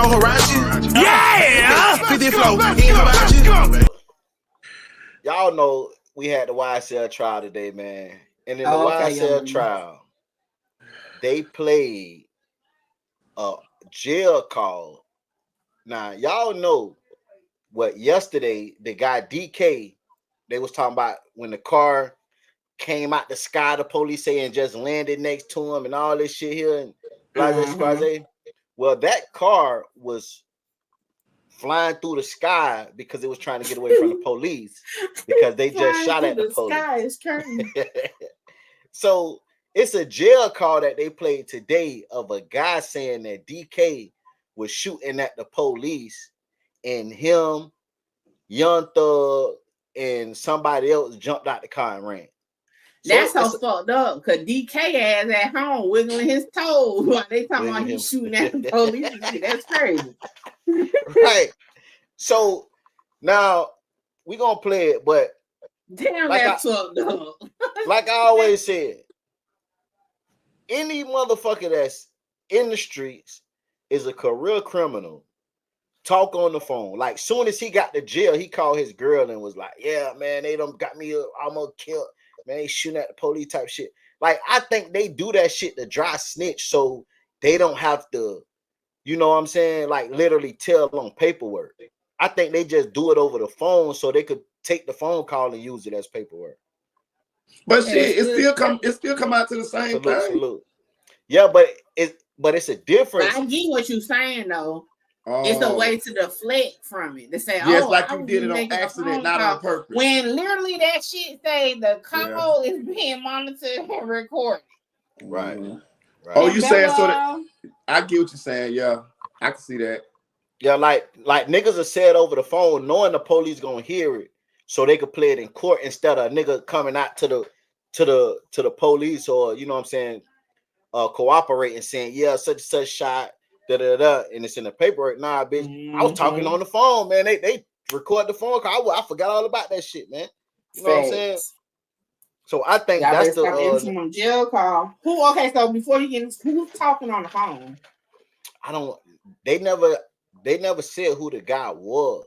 on Horizon. Yeah! 50 flow in Horizon. Y'all know we had the YSL trial today, man. And in the YSL trial, they played a jail call. Now, y'all know what yesterday, the guy DK, they was talking about when the car came out the sky, the police saying just landed next to him and all this shit here and blase. Well, that car was flying through the sky because it was trying to get away from the police because they just shot at the police. Sky is curtain. So it's a jail call that they played today of a guy saying that DK was shooting at the police and him, Young Thug, and somebody else jumped out the car and ran. That's so fucked up because DK ass at home wiggling his toes while they talking about he's shooting at the police. That's crazy. Right. So now we gonna play it, but damn, like that's fucked up. Like I always said, any motherfucker that's in the streets is a career criminal. Talk on the phone. Like soon as he got to jail, he called his girl and was like, "Yeah, man, they done got me almost killed. Man, they shooting at the police type shit." Like I think they do that shit to dry snitch so they don't have to, you know what I'm saying? Like literally tell on paperwork. I think they just do it over the phone so they could take the phone call and use it as paperwork. But shit, it still come out to the same thing. Salute. Yeah, but it's a difference. But I get what you're saying though. It's a way to deflect from it. To say, yes, like you did it on accident, not on purpose. When literally that shit say the call is being monitored and recorded. Right. Oh, you saying so that I get what you're saying. Yeah, I can see that. Yeah, like niggas are said over the phone, knowing the police gonna hear it, so they could play it in court instead of a nigga coming out to the police or you know what I'm saying, cooperating, saying yeah, such and such shot. And it's in the paperwork. Nah, bitch. I was talking on the phone, man. They record the phone call. I forgot all about that shit, man. You know what I'm saying? So I think that's the jail call. Who? Okay, so before you get, who's talking on the phone? I don't. They never said who the guy was.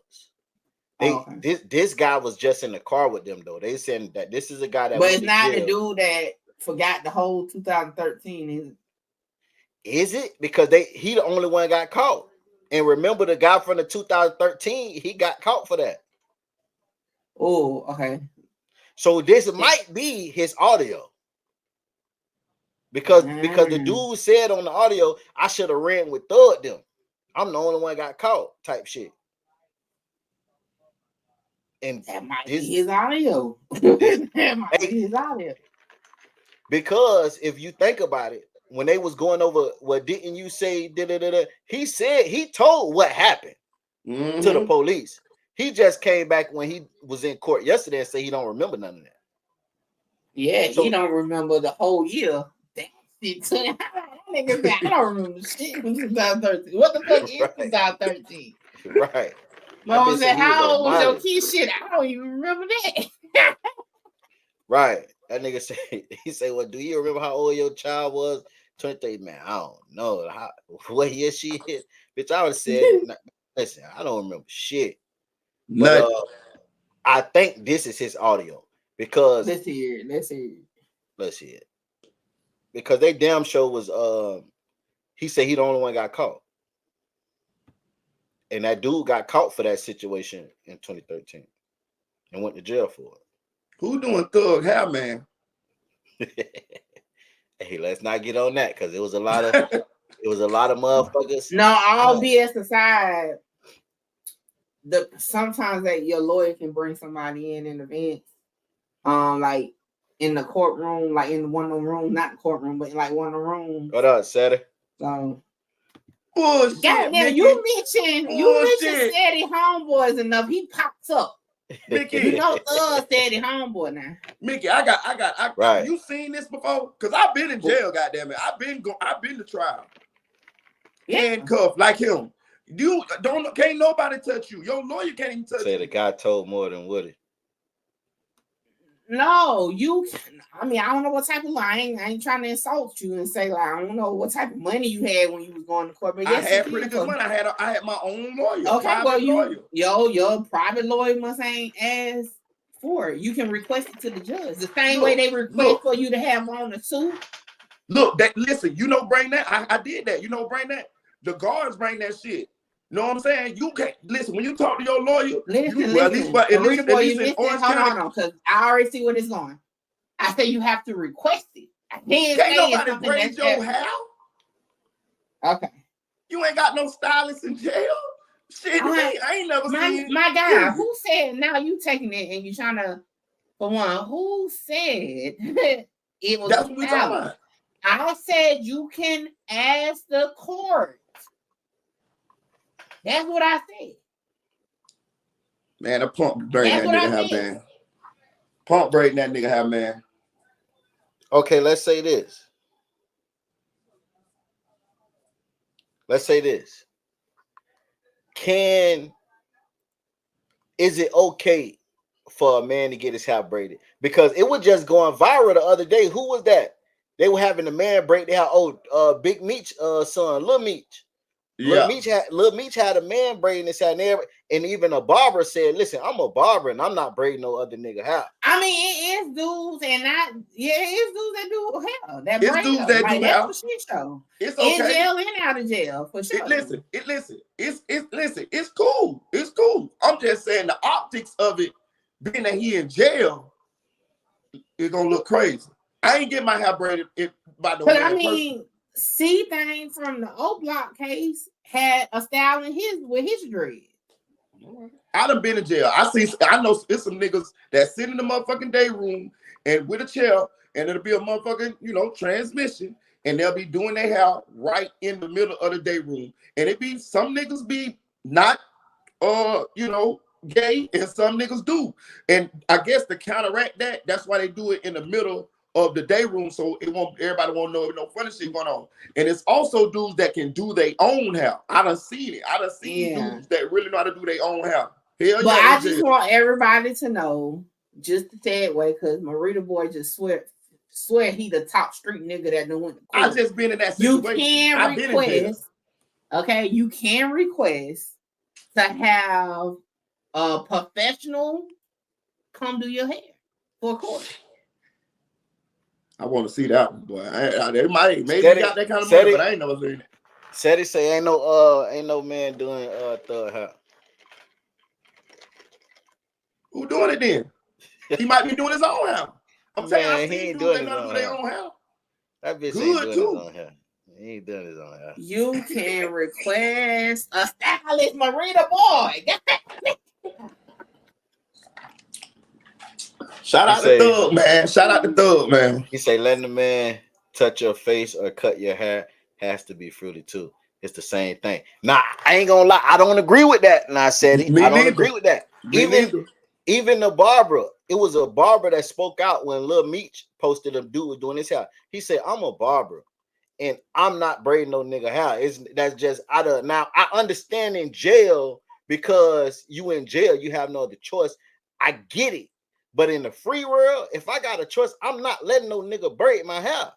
This guy was just in the car with them though. They said that this is a guy that. But it's not the dude that forgot the whole 2013. Is it? Is it? Because he the only one got caught. And remember the guy from the 2013, he got caught for that. Oh, okay. So this might be his audio. Because the dude said on the audio, I should have ran with Thug them. I'm the only one got caught type shit. And that might be his audio. That might be his audio. Because if you think about it, when they was going over, what didn't you say? He said he told what happened to the police. He just came back when he was in court yesterday and said he don't remember none of that. Yeah, so, he don't remember the whole year. I don't remember shit from 2013. What the fuck is 2013? Right. Mom said, "How old was your kid?" Shit, I don't even remember that. Right. That nigga said, he said, "Well, do you remember how old your child was?" 23, man, I don't know what year she hit. Bitch, I would have said, listen, I don't remember shit. But I think this is his audio because let's hear it. Because they damn show was he said he the only one got caught. And that dude got caught for that situation in 2013 and went to jail for it. Who doing Thug hair, man? Hey, let's not get on that because it was a lot of motherfuckers. No, all BS aside, sometimes that your lawyer can bring somebody in events, like in the courtroom, like in one of the rooms, not the courtroom, but like one of the rooms. What up, Sadie? So bullshit. Goddamn, you mentioned Steady Homeboys enough. He pops up. Mickey, you know Steady Homeboy now. Mickey, I got. Right. You seen this before? Cause I've been in jail. Goddamn it, I've been to trial. Handcuffed like him. You can't nobody touch you. Your lawyer can't even touch you. Say the guy told more than Woody. No, you. I mean, I don't know what type of law. I ain't trying to insult you and say like I don't know what type of money you had when you was going to court. But yes, I had pretty good money. I had my own lawyer. Okay, well your private lawyer must ain't ask for it. You can request it to the judge the same way they request for you to have on the suit. Look, listen. Bring that. I did that. Bring that. The guards bring that shit. Know what I'm saying? You can't listen when you talk to your lawyer. Listen. Hold on, because I already see where it's going. I say you have to request it. Can't nobody braid your hair. Okay. You ain't got no stylist in jail. Shit, I ain't never seen. My guy, who said now you taking it and you trying to? For one, who said it was? That's what we talking about. I said you can ask the court. That's what I said. Man, a pump braiding that nigga have, man. Pump braiding that nigga have, man. Okay, let's say this. Is it okay for a man to get his hair braided? Because it was just going viral the other day. Who was that? They were having a man braid their hair. Big Meech son, Lil Meech. Yeah. Lil Meech had a man braiding his hair, and even a barber said, "Listen, I'm a barber, and I'm not braiding no other nigga hair." I mean, it is dudes, and it's dudes that do hair. That it's dudes that do hair. That's shit show. It's okay. In jail and out of jail for sure. Listen. It's cool. It's cool. I'm just saying the optics of it, being that he in jail, it's gonna look crazy. I ain't get my hair braided by the way. But I mean, C-Thing from the O Block case had a style in with his dread. I done been in jail. I know it's some niggas that sit in the motherfucking day room and with a chair, and it'll be a motherfucking, transmission, and they'll be doing their hair right in the middle of the day room. And it be some niggas be not gay, and some niggas do. And I guess to counteract that, that's why they do it in the middle of the day room, so everybody won't know if no funny shit going on. And it's also dudes that can do their own hair. I done seen it. I done seen dudes that really know how to do their own hair. But I just want everybody to know, just to say it way, because Marita Boy just swear he the top street nigga that done went to court. I just been in that situation. You can request, okay, you can request to have a professional come do your hair for court. I want to see that one, boy. They might got that kind of money, but I ain't never seen it. Said say ain't no man doing thug hair. Who doing it then? He might be doing his own hair. I'm saying he ain't doing his own hair. That bitch ain't doing his own hair. He ain't doing his own hair. You can request a stylist, Marita Boy. Shout out to Thug, man. Shout out to Thug, man. He say letting the man touch your face or cut your hair has to be fruity too. It's the same thing. Nah, I ain't gonna lie. I don't agree with that. And I said I don't agree with that. Even the barber, it was a barber that spoke out when Lil Meech posted a dude doing his hair. He said, "I'm a barber, and I'm not braiding no nigga hair." That's just out of now. I understand in jail because you in jail, you have no other choice. I get it. But in the free world, if I got a choice, I'm not letting no nigga braid my hair.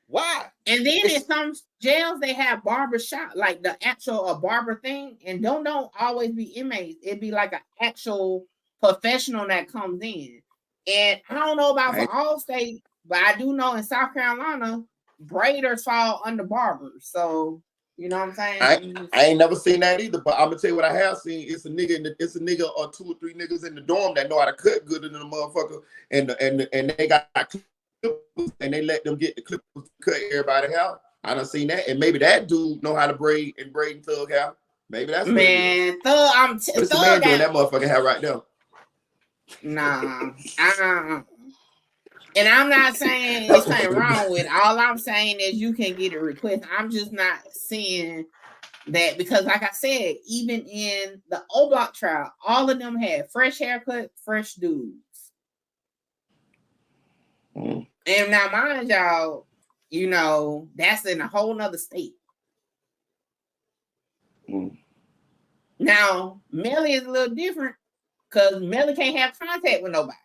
Why? And then in some jails, they have barber shop, like the actual barber thing. And don't always be inmates. It'd be like an actual professional that comes in. And I don't know about for all states, but I do know in South Carolina, braiders fall under barbers. So you know what I'm saying? I ain't never seen that either, but I'm gonna tell you what I have seen. It's a nigga or 2 or 3 niggas in the dorm that know how to cut good in the motherfucker, and they got clippers, and they let them get the clippers to cut everybody hair. I done seen that, and maybe that dude know how to braid and Thug hair. Maybe that's man. Thug, it's a man doing that motherfucking hair right now. Nah, and I'm not saying there's something wrong with it. All I'm saying is you can get a request. I'm just not seeing that because, like I said, even in the O Block trial, all of them had fresh haircut, fresh dudes. And now, mind y'all, that's in a whole nother state. Now, Melly is a little different because Melly can't have contact with nobody.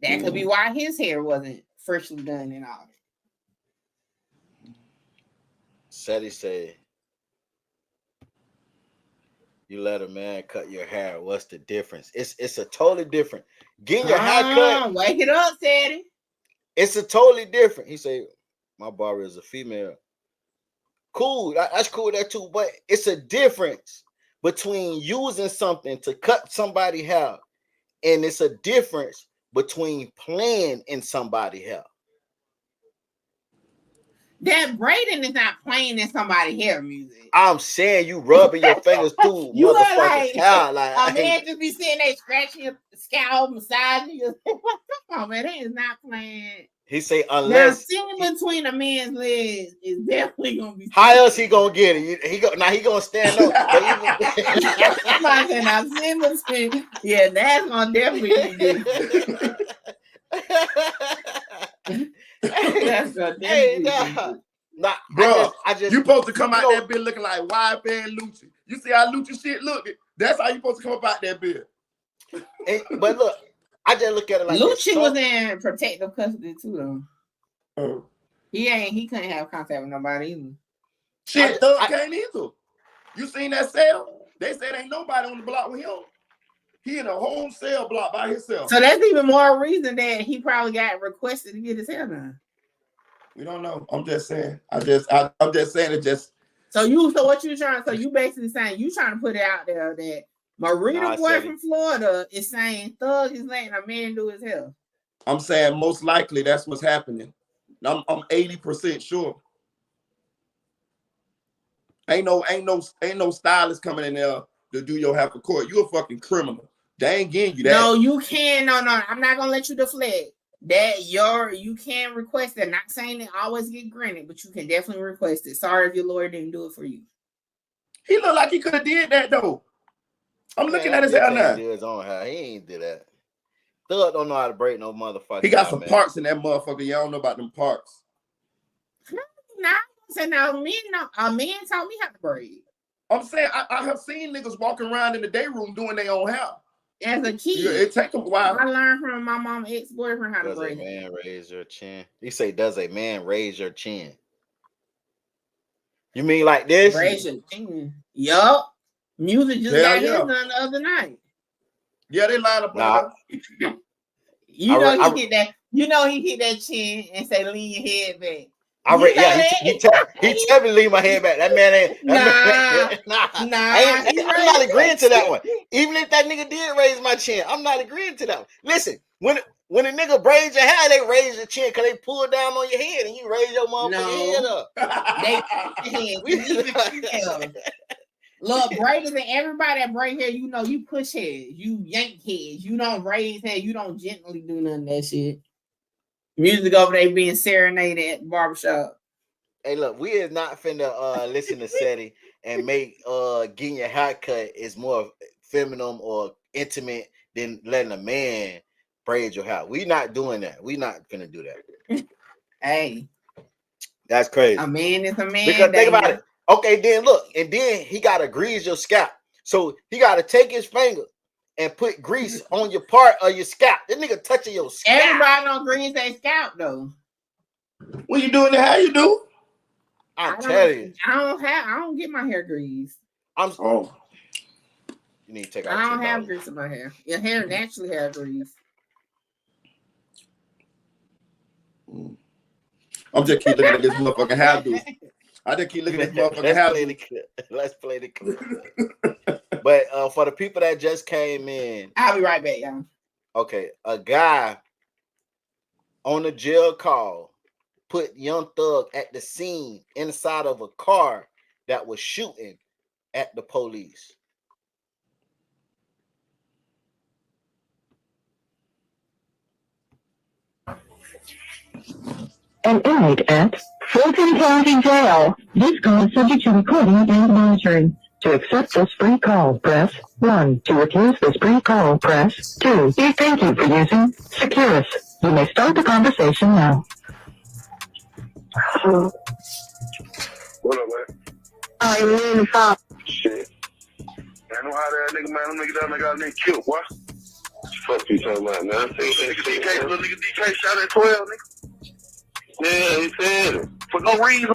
That could be why his hair wasn't freshly done and all. Seti said, you let a man cut your hair. What's the difference? It's a totally different. Getting your hair cut. Wake it up, Seti. It's a totally different. He said, my barber is a female. Cool. That's cool there too. But it's a difference between using something to cut somebody's hair, and it's a difference between playing in somebody's hair. That braiding is not playing in somebody's hair music. I'm saying you rubbing your fingers through You are motherfucker's hair. Like a man just be sitting there scratching your scalp, massaging your. Come on, man, that is not playing. He say unless now, sitting between a man's legs is definitely gonna be. How else he gonna get it? He gonna stand up. I'm not saying I'm sitting between. Yeah, that's gonna definitely be different. That's gonna definitely nah, bro. I just you supposed to come out that bitch looking like wide band Lucci. You see how Lucci shit look? That's how you supposed to come up out that bitch. But look. I just look at it like Lucci was in protective custody too, though. He couldn't have contact with nobody either. Shit, Thug can't either. You seen that cell? They said ain't nobody on the block with him. He in a whole cell block by himself. So that's even more reason that he probably got requested to get his hair done. We don't know. I'm just saying. I'm just saying it just. So what you trying? So you basically saying you trying to put it out there that Marita boy from Florida is saying Thug is letting a man do his hair. I'm saying most likely that's what's happening. I'm 80% sure. Ain't no stylist coming in there to do your hair for court. You a fucking criminal. They ain't getting you that. No, you can. No. I'm not gonna let you deflect. That you can request it. Not saying it always get granted, but you can definitely request it. Sorry if your lawyer didn't do it for you. He looked like he could have did that though. I'm looking at his hair now. He ain't do that. Thug don't know how to braid no motherfucker. He got some parts in that motherfucker. Y'all don't know about them parts. No, so now a man taught me how to braid. I'm saying I have seen niggas walking around in the day room doing their own hair. As a kid, it take a while. I learned from my mom's ex-boyfriend how to braid. Does a man raise your chin? He say, does a man raise your chin? You mean like this? Raise your chin. Yup. Music just got his done the other night. Yeah, they line up. He hit that. You know he hit that chin and say, "Lean your head back." He tell me to lean my head back. That man ain't. Nah. I'm not agreeing to that one. Even if that nigga did raise my chin, I'm not agreeing to that one. Listen, when a nigga braids your hair, they raise your chin because they pull down on your head and you raise your motherfucking head up. Look, braiders and everybody that braid hair, you know, you push heads, you yank heads, you don't raise hair, you don't gently do none of that shit. Music over there being serenaded at the barbershop. Hey, look, we is not finna listen to Seti and make getting your haircut is more feminine or intimate than letting a man braid your hair. We not doing that. We not finna do that. Hey, that's crazy. A man is a man. Because think about it. Okay, then look, and then he gotta grease your scalp. So he gotta take his finger and put grease on your part of your scalp. That nigga touching your scalp. Everybody don't grease their scalp though. When you doing it, how you do? I'm telling you. I don't get my hair greased. You need to take out. I don't have grease in my hair. Your hair naturally has grease. I'm just keep looking at this motherfucking hair do. I just keep looking at this motherfucking hair. Let's play the clip. But for the people that just came in, I'll be right back, y'all. Okay, a guy on a jail call put Young Thug at the scene inside of a car that was shooting at the police. An inmate at Fulton County Jail. This call is subject to recording and monitoring. To accept this free call, press 1. To refuse this free call, press 2. We thank you for using Securus. You may start the conversation now. What up, man? I'm really sorry. Shit. I know how that nigga, man. Them niggas got me killed, boy. Fuck you talking about, man? DK, little nigga DK shot at 12, nigga. Yeah, he said it. For no reason.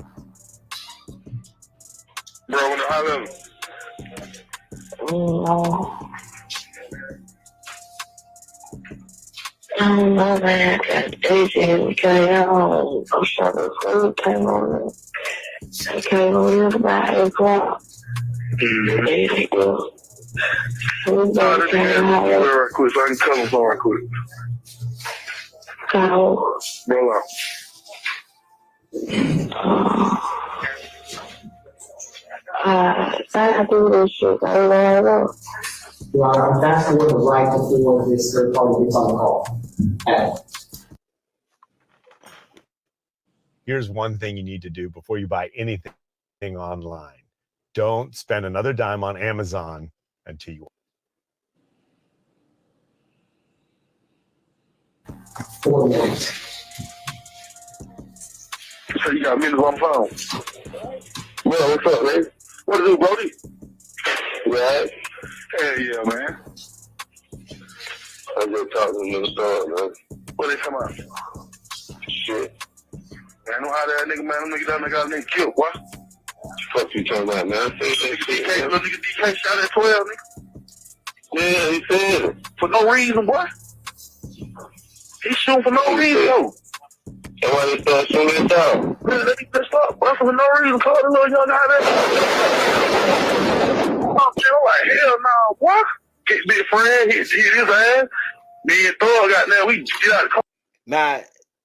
Bro, on the high level. No. I don't know, man. AJ came I'm sure the food came on. I came on here about 8 o'clock. There they go. Right quick, so I can come on right quick. Go. Roll out. I do this shit. I don't know. Well, that's what the right before this third party gets on the call. Here's one thing you need to do before you buy anything online. Don't spend another dime on Amazon until you. 4 minutes. So you got minutes on the phone. Well, what's up, man? What to do, Brody? Right? Hell yeah, man. I just talked to them in the store, man. What they talking about? Shit. Man, I know how that nigga, man. Them nigga down there got a nigga killed, what? Fuck you talking about, man? DK, little nigga DK shot at 12, nigga. Yeah, he said it. For no reason, boy. He shooting for no reason, though. And why they start shooting this out? Man, they pissed off, boy, for no reason. Call the little young guy there. I'm like, hell no, boy. Get big friend, hit his ass. Me and Thor got there, we get out of the car. Now,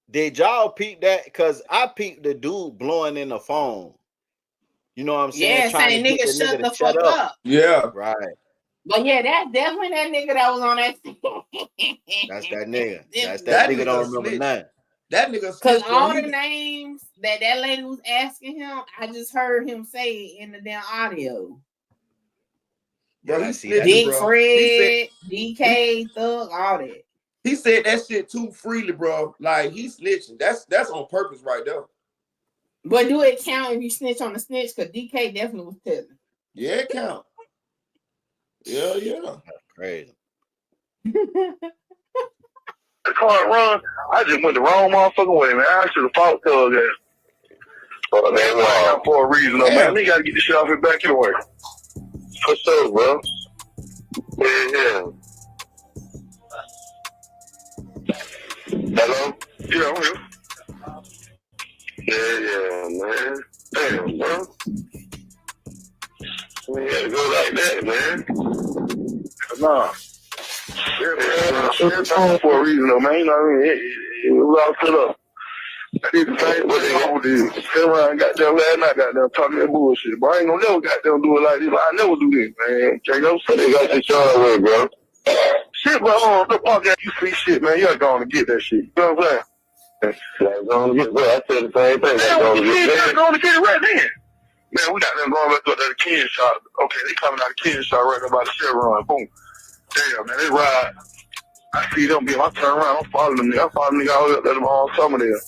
did y'all peep that? Because I peeped the dude blowing in the phone. You know what I'm saying? Yeah, saying nigga shut the fuck up. Yeah. Right. But yeah, that's definitely that nigga that was on that. That's that nigga. That's That that nigga. nigga Don't remember snitch. nothing. That nigga Because snitched all on the you. names that lady was asking him, I just heard him say in the damn audio. Bro, Yeah, I he see snitched, that. Big bro. Fred, DK, Thug, all that. He said that shit too freely, bro. Like, he snitching. That's on purpose right there. But do it count if you snitch on the snitch? Because DK definitely was telling. Yeah, it count. Yeah. That's crazy. The car run, I just went the wrong motherfucking way, man. I should have fought Thug ass. Oh, man, wow. For a reason, though, man. They gotta get this shit off his back anyway. For sure, bro. Yeah. Hello? Yeah, I'm here. Yeah, man. Damn, bro. We had to go like that, man. Nah. Yeah, for a reason, though, man. You know what I mean? It was all set up. I did the same what they all did. Turn around and got there last night, got there talking that bullshit. But I ain't gonna never got there do it like this. I never do this, man. Can't no say they got your charge away, bro. Shit, bro, the fuck that you see shit, man. You're going to get that shit. You know what I'm saying? Yeah, going to get, bro. I said the same thing. Yeah, going to get it right then. Man, we got them going back to the Ken shop. Okay, they coming out of Ken shop right there by the Chevron. Boom. Damn, man, they ride. I see them, I turn around, I'm following them. I follow them all the way up there on some of them.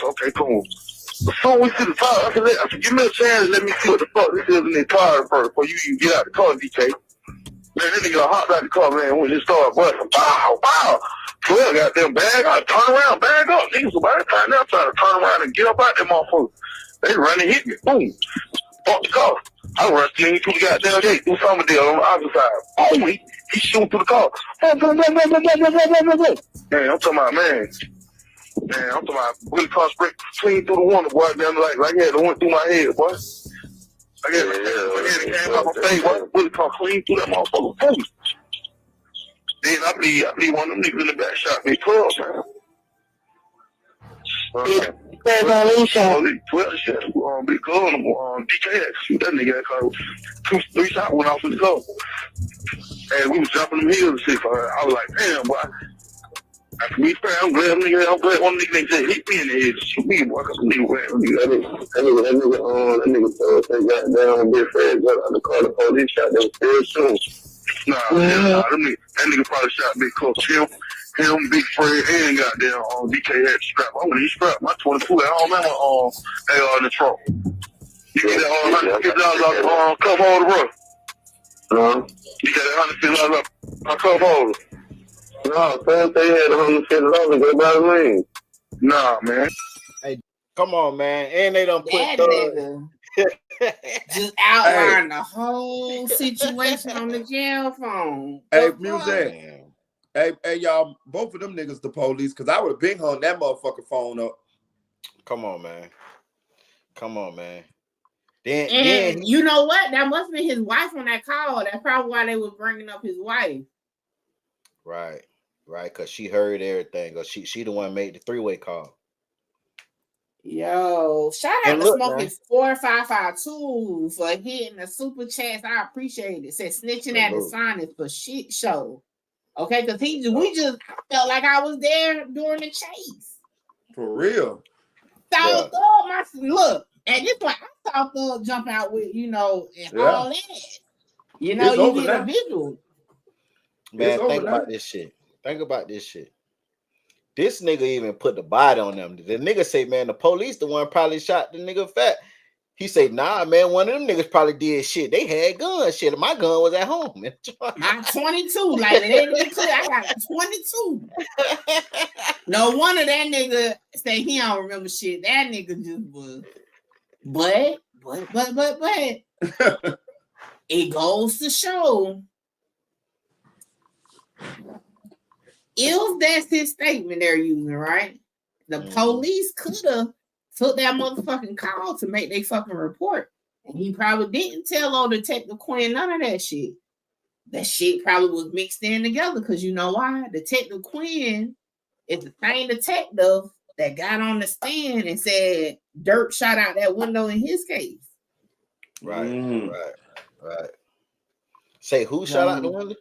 Okay, cool. As soon as we see the tire, I said, give me a chance and let me see what the fuck this is in the tire first before you can get out the car, DK. Man, this nigga hopped out the car, man, when it started busting. Wow. 12 got them bag. I turn around, bag up. Niggas about that time now trying to turn around and get up out that motherfucker. They run and hit me. Boom. Fuck the car. I run clean through the goddamn gate. Do something deal on the opposite side. Oh, he shooting through the car. Man, I'm talking about, man, I'm talking about Willie car straight clean through the window, boy. Down like yeah, it went through my head, boy. I guess it came out my face, boy. Willie car clean through that motherfucker. Boom. Then I believe one of them niggas in the back shot me 12, man. Big 12 shit. Big club on DK. Shoot that nigga. 2-3 shots went off in the car. And we was jumping them hills and shit. I was like, damn, boy. After me, I'm glad one nigga said hit me in the head to shoot me, boy. Cause that nigga got down Big Fred, got out the car, the police shot them very soon. Nah, that nigga probably shot Big Club. Him, Big Fred, and goddamn DK had the strap. I wouldn't even strap my 22 at home, man, they are in the trunk. You get that $150 off the cup holder, bro. You got that $150 off my cup holder. No, first they had $150 go buy the ring. Nah, man. Come on, man. And they done put That nigga just outlined the whole situation on the jail phone. Hey, The fuck? Music. Hey, y'all, both of them niggas the police, because I would have been hung that motherfucking phone up. Come on, man. And Then you know what? That must have been his wife on that call. That's probably why they were bringing up his wife. right, because she heard everything. Or she the one made the three-way call. Yo, shout out And to look, Smoking man. 4552 for hitting the super chats. I appreciate it. Said snitching at the Salute. sign is for shit show. Okay, because I felt like I was there during the chase. For real. So look, and this one I saw Thug jump out with, and all that. It's You over get now. a visual. Man, over think now. about this shit. This nigga even put the body on them. The nigga say, man, the police the one probably shot the nigga fat. He say, nah, man, one of them niggas probably did shit. They had guns. Shit, my gun was at home. I'm 22. Like, it ain't even clear. I got 22. No wonder that nigga say he don't remember shit. That nigga just was. But it goes to show if that's his statement they're using, right? The police could have took that motherfucking call to make their fucking report. And he probably didn't tell old Detective Quinn none of that shit. That shit probably was mixed in together because you know why? Detective Quinn is the same detective that got on the stand and said Dirk shot out that window in his case. Right. Say who shot out the window?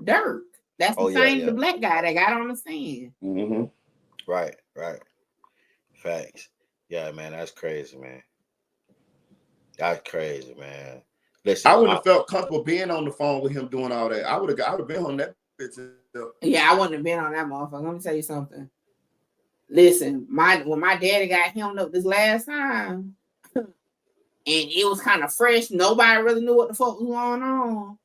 Dirk. That's the black guy that got on the stand. Mm-hmm. Right. Facts. Yeah, man, that's crazy, man. Listen, I wouldn't have felt comfortable being on the phone with him doing all that. I would have been on that bitch. Yeah, I wouldn't have been on that motherfucker. Let me tell you something. Listen, when my daddy got hemmed up this last time, and it was kind of fresh, nobody really knew what the fuck was going on.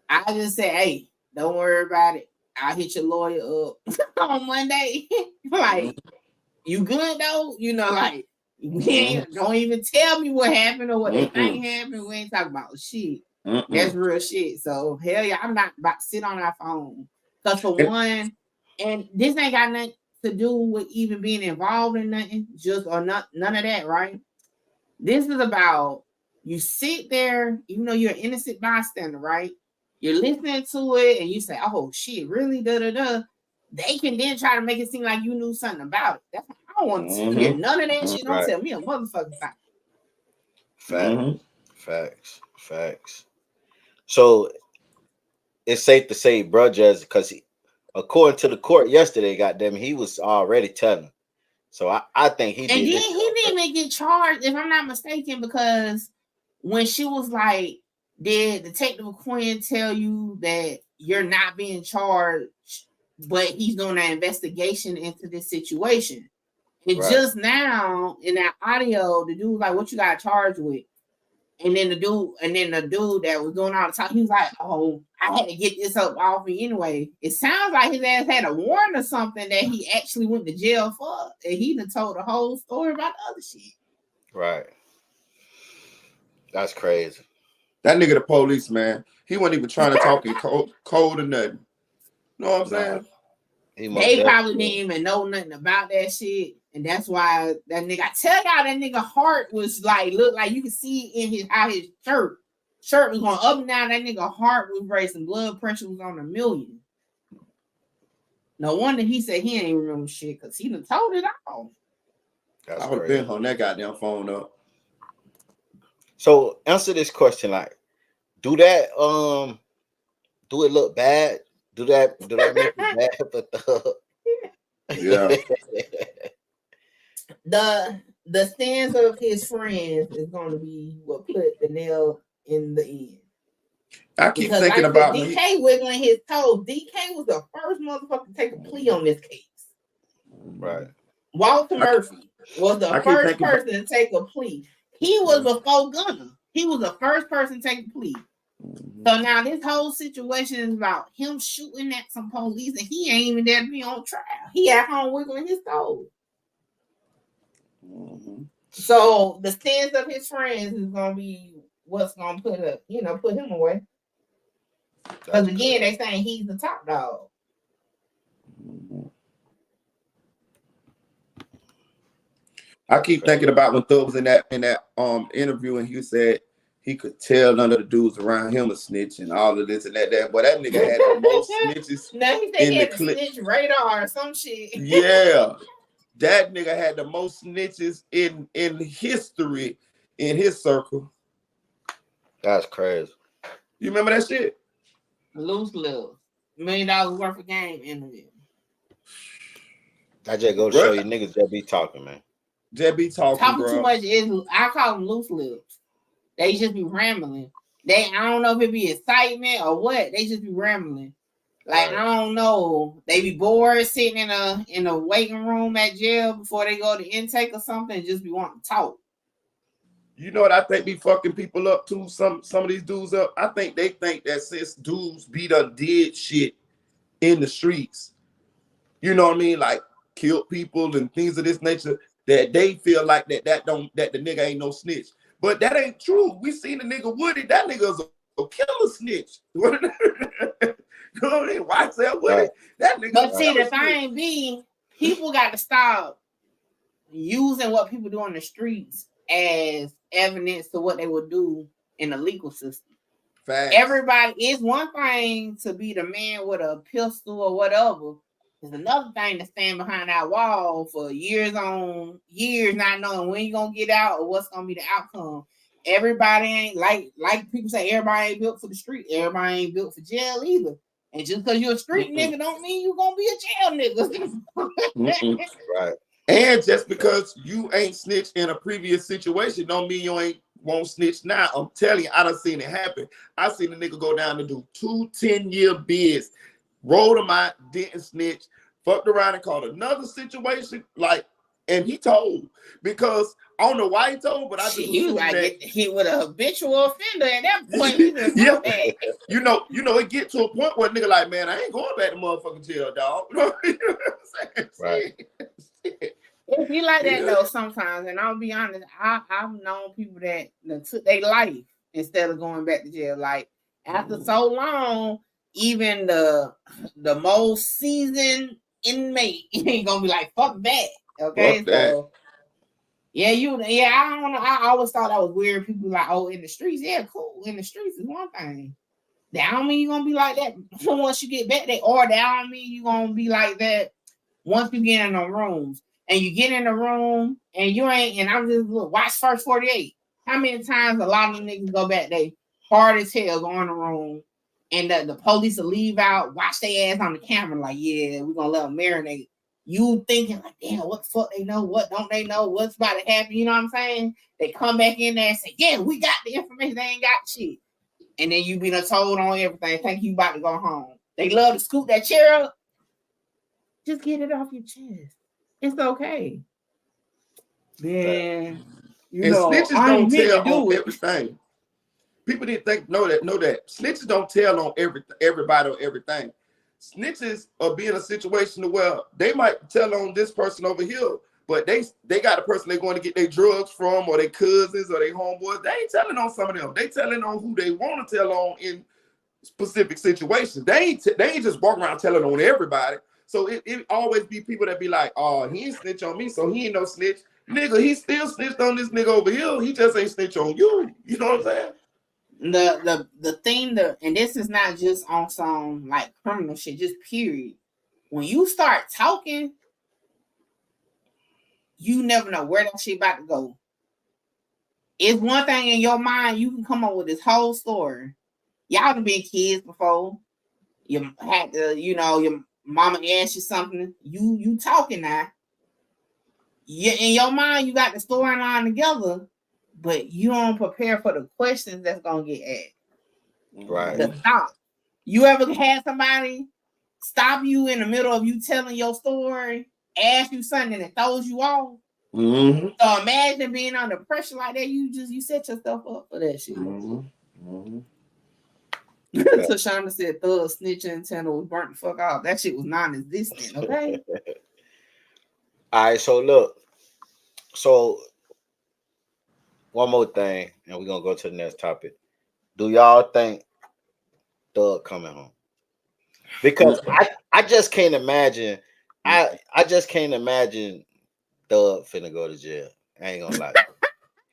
I just said, hey, don't worry about it. I'll hit your lawyer up on Monday. Like, you good though? Like, don't even tell me what happened or what they think happened. We ain't talking about shit. That's real shit. So, hell yeah, I'm not about to sit on our phone. Because for one, and this ain't got nothing to do with even being involved in nothing, none of that, right? This is about you sit there, even though you're an innocent bystander, right? You're listening to it and you say, oh shit, really? They can then try to make it seem like you knew something about it. That's I don't want to hear none of that shit. Don't tell me a motherfucking thing. Facts. So it's safe to say, bro, Jazz, because according to the court yesterday, goddamn, he was already telling. So I think he did. And then he didn't even get charged, if I'm not mistaken, because when she was like, did Detective Quinn tell you that you're not being charged, but he's doing an investigation into this situation? And just now in that audio, the dude was like, what you got charged with? And then the dude that was doing all the talk, he was like, oh, I had to get this up off me anyway. It sounds like his ass had a warrant or something that he actually went to jail for. And he done told the whole story about the other shit. Right. That's crazy. That nigga the police, man. He wasn't even trying to talk in code or nothing. You know what I'm saying? They probably didn't even know nothing about that shit. And that's why that nigga, I tell y'all, that nigga heart was like, look like you can see in how his shirt was going up and down. That nigga heart was racing, blood pressure was on 1,000,000. No wonder he said he ain't remember shit because he done told it all. I would have been on that goddamn phone up. So answer this question: like, do it look bad? Do that make it bad for Thug? Yeah. The stance of his friends is going to be what put the nail in the end. I keep thinking about DK wiggling his toes. DK was the first motherfucker to take a plea on this case. Right. Walter Murphy was the first person to take a plea. He was before Gunner. He was the first person to take a plea. So now this whole situation is about him shooting at some police, and he ain't even there to be on trial. He at home wiggling his toes. So the stance of his friends is gonna be what's gonna put him away. Because again, they saying he's the top dog. I keep thinking about when Thug was in that interview, and he said he could tell none of the dudes around him a snitch and all of this and that. But that nigga had the most snitches. No, he said he had a snitch radar or some shit. Yeah, that nigga had the most snitches in history in his circle. That's crazy. You remember that shit? Loose Lips. $1 million worth of game interview. I just go show you niggas that be talking, man. Just be talking bro. Too much is, I call them loose lips. They just be rambling. I don't know if it be excitement or what. They just be rambling. Like, I don't know. They be bored sitting in a waiting room at jail before they go to intake or something and just be wanting to talk. You know what I think be fucking people up too? Some of these dudes up. I think they think that since dudes be done did shit in the streets, you know what I mean? Like killed people and things of this nature, that they feel like that the nigga ain't no snitch. But that ain't true. We seen the nigga Woody. That nigga's a killer snitch. You know what I mean? Watch that Woody. That nigga. But see, the thing be, people got to stop using what people do on the streets as evidence to what they would do in the legal system. Facts. Everybody, it's one thing to be the man with a pistol or whatever. It's another thing to stand behind that wall for years on years, not knowing when you're gonna get out or what's gonna be the outcome. Everybody ain't like people say, everybody ain't built for the street. Everybody ain't built for jail either. And just because you're a street nigga don't mean you're gonna be a jail nigga. Right. And just because you ain't snitched in a previous situation don't mean you won't snitch now. I'm telling you, I done seen it happen. I seen a nigga go down to do 2 10-year bids, rolled him out, didn't snitch, fucked around and called another situation, like, and he told, because I don't know why he told, but I just he was like hit with a habitual offender at that point. Yeah. You know, it get to a point where nigga like, man, I ain't going back to motherfucking jail, dog. You know what I'm saying? Right. It be like that though sometimes, and I'll be honest, I've known people that took their life instead of going back to jail. Like after so long, even the most seasoned inmate ain't gonna be like, fuck that. Okay, fuck that. So I don't know. I always thought that was weird. People like, oh, in the streets, yeah, cool. In the streets is one thing. That don't mean you're gonna be like that once you get back there, or that don't mean you're gonna be like that once you get in the rooms. And you get in the room and you ain't, and I'm just watch First 48. How many times a lot of them niggas go back, they hard as hell go in the room, and the police will leave out, watch their ass on the camera, like, yeah, we're gonna let them marinate. You thinking like, damn, what the fuck they know? What don't they know? What's about to happen? You know what I'm saying? They come back in there and say, yeah, we got the information, they ain't got shit. And then you be told on everything, think you about to go home. They love to scoop that chair up. Just get it off your chest. It's okay. Man, snitches don't tell on everything. People didn't know that. Snitches don't tell on everybody or everything. Snitches are be in a situation where they might tell on this person over here, but they got a person they're going to get their drugs from, or their cousins or their homeboys. They ain't telling on some of them. They telling on who they want to tell on in specific situations. They ain't just walking around telling on everybody. So it always be people that be like, oh, he ain't snitch on me, so he ain't no snitch. Nigga, he still snitched on this nigga over here. He just ain't snitch on you. You know what I'm saying? The thing and this is not just on some like criminal shit, just period. When you start talking, you never know where that shit about to go. It's one thing in your mind, you can come up with this whole story. Y'all done been kids before. You had to, your mama asked you something, you talking now. In your mind, you got the storyline together, but you don't prepare for the questions that's gonna get asked. Right. The stop. You ever had somebody stop you in the middle of you telling your story, ask you something that throws you off? Mm-hmm. So imagine being under pressure like that. You set yourself up for that shit. Mm-hmm. Mm-hmm. Tashana said Thug snitching Tana was burnt the fuck off. That shit was non-existent, okay? All right, so look. So one more thing, and we're gonna go to the next topic. Do y'all think Thug coming home? Because I just can't imagine. I just can't imagine Thug finna go to jail. I ain't gonna lie.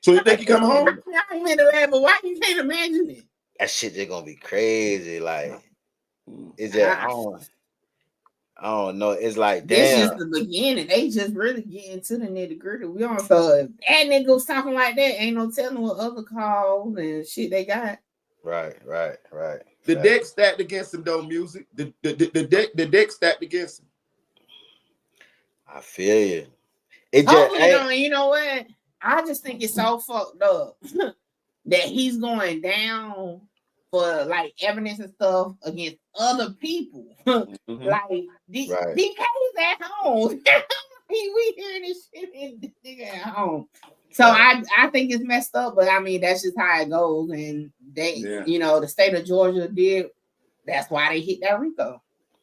So you think he coming home? I ain't meant to laugh, but why you can't imagine it? That shit just gonna be crazy. Like, it's just I don't know. It's like, This damn. is the beginning. They just really get into the nitty gritty. We on so if that nigga was talking like that, ain't no telling what other calls and shit they got. Right. The deck stacked against him, though. Music. The deck stacked against him. I feel you. It just Hopefully, you know what? I just think it's so fucked up that he's going down for like evidence and stuff against other people. Like DK's at home. We hearing this shit in this nigga at home. So I think it's messed up, but I mean that's just how it goes. And they, you know, the state of Georgia did. That's why they hit that RICO.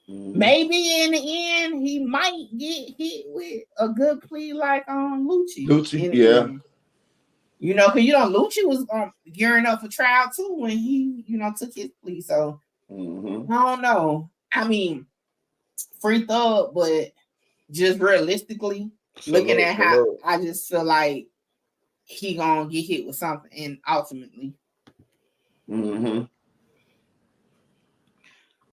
Maybe in the end he might get hit with a good plea like Lucci. You know, because Lucci was gearing up for trial too when he, took his plea. So I don't know. I mean, free Thug, but just realistically, looking at how I just feel like he gonna get hit with something, and ultimately.